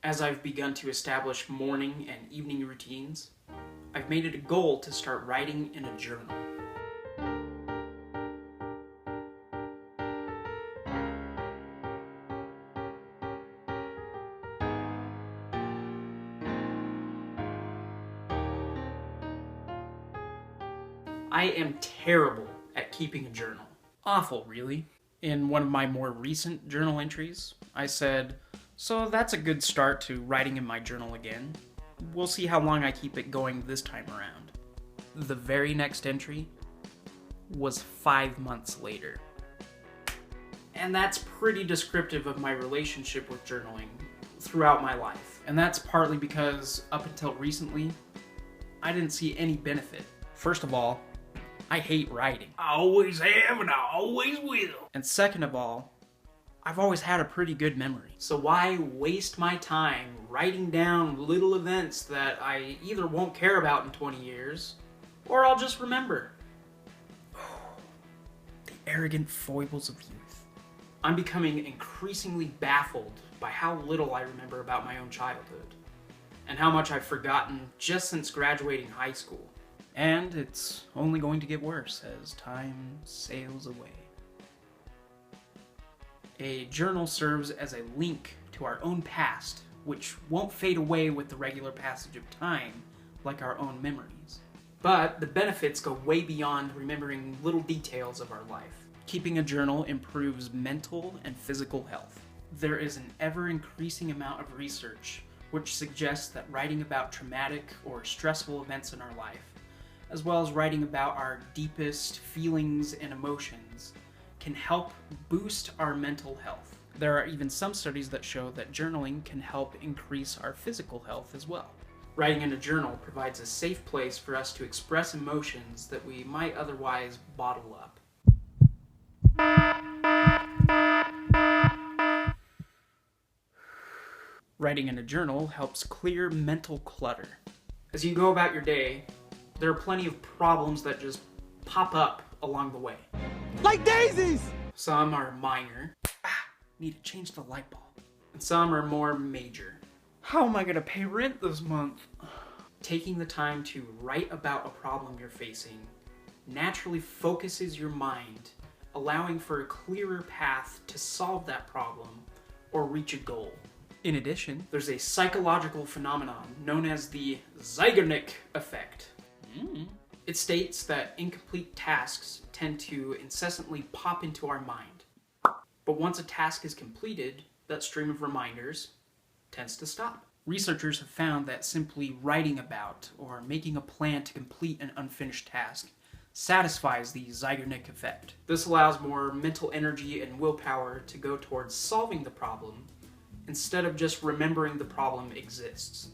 As I've begun to establish morning and evening routines, I've made it a goal to start writing in a journal. I am terrible at keeping a journal. Awful, really. In one of my more recent journal entries, I said, "So that's a good start to writing in my journal again. We'll see how long I keep it going this time around." The very next entry was 5 months later. And that's pretty descriptive of my relationship with journaling throughout my life. And that's partly because up until recently, I didn't see any benefit. First of all, I hate writing. I always have and I always will. And second of all, I've always had a pretty good memory. So why waste my time writing down little events that I either won't care about in 20 years, or I'll just remember? The arrogant foibles of youth. I'm becoming increasingly baffled by how little I remember about my own childhood, and how much I've forgotten just since graduating high school. And it's only going to get worse as time sails away. A journal serves as a link to our own past, which won't fade away with the regular passage of time, like our own memories. But the benefits go way beyond remembering little details of our life. Keeping a journal improves mental and physical health. There is an ever-increasing amount of research which suggests that writing about traumatic or stressful events in our life, as well as writing about our deepest feelings and emotions, can help boost our mental health. There are even some studies that show that journaling can help increase our physical health as well. Writing in a journal provides a safe place for us to express emotions that we might otherwise bottle up. Writing in a journal helps clear mental clutter. As you go about your day, there are plenty of problems that just pop up along the way. Like daisies! Some are minor. Need to change the light bulb. And some are more major. How am I gonna pay rent this month? Taking the time to write about a problem you're facing naturally focuses your mind, allowing for a clearer path to solve that problem or reach a goal. In addition, there's a psychological phenomenon known as the Zeigarnik effect. It states that incomplete tasks tend to incessantly pop into our mind. But once a task is completed, that stream of reminders tends to stop. Researchers have found that simply writing about or making a plan to complete an unfinished task satisfies the Zeigarnik effect. This allows more mental energy and willpower to go towards solving the problem instead of just remembering the problem exists.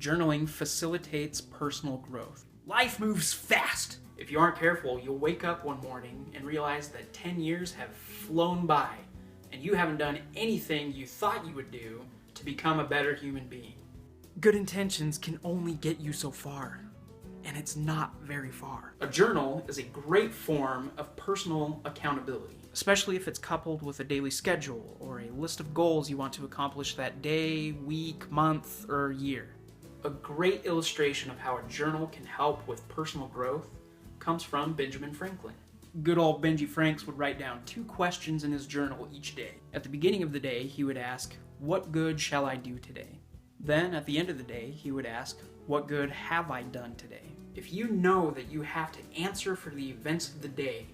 Journaling facilitates personal growth. Life moves fast. If you aren't careful, you'll wake up one morning and realize that 10 years have flown by and you haven't done anything you thought you would do to become a better human being. Good intentions can only get you so far, and it's not very far. A journal is a great form of personal accountability, especially if it's coupled with a daily schedule or a list of goals you want to accomplish that day, week, month, or year. A great illustration of how a journal can help with personal growth comes from Benjamin Franklin. Good old Benji Franks would write down 2 questions in his journal each day. At the beginning of the day, he would ask, "What good shall I do today?" Then, at the end of the day, he would ask, "What good have I done today?" If you know that you have to answer for the events of the day,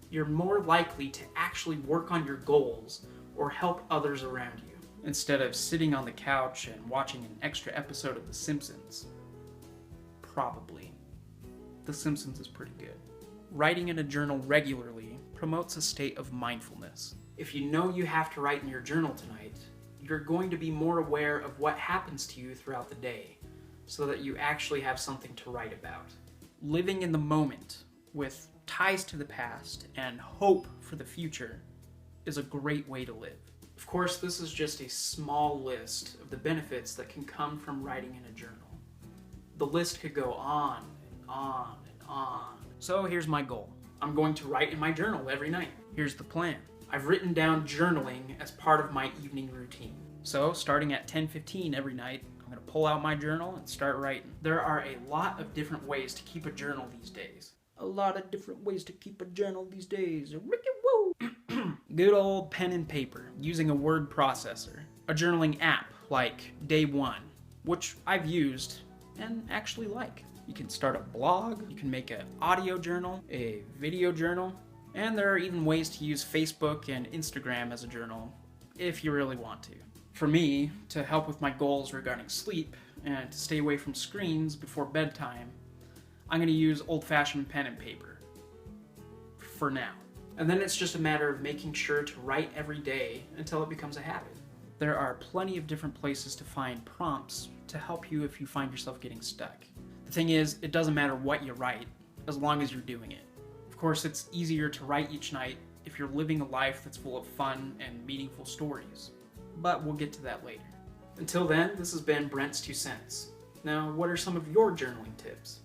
you're more likely to actually work on your goals or help others around you, instead of sitting on the couch and watching an extra episode of The Simpsons. Probably. The Simpsons is pretty good. Writing in a journal regularly promotes a state of mindfulness. If you know you have to write in your journal tonight, you're going to be more aware of what happens to you throughout the day, so that you actually have something to write about. Living in the moment, with ties to the past and hope for the future, is a great way to live. Of course, this is just a small list of the benefits that can come from writing in a journal. The list could go on and on and on. So here's my goal. I'm going to write in my journal every night. Here's the plan. I've written down journaling as part of my evening routine. So, starting at 10:15 every night, I'm going to pull out my journal and start writing. There are a lot of different ways to keep a journal these days. A lot of different ways to keep a journal these days. Woo! Good old pen and paper, using a word processor. A journaling app like Day One, which I've used and actually like. You can start a blog, you can make an audio journal, a video journal, and there are even ways to use Facebook and Instagram as a journal if you really want to. For me, to help with my goals regarding sleep and to stay away from screens before bedtime, I'm going to use old-fashioned pen and paper. For now. And then it's just a matter of making sure to write every day until it becomes a habit. There are plenty of different places to find prompts to help you if you find yourself getting stuck. The thing is, it doesn't matter what you write, as long as you're doing it. Of course, it's easier to write each night if you're living a life that's full of fun and meaningful stories. But we'll get to that later. Until then, this has been Brent's 2 cents. Now, what are some of your journaling tips?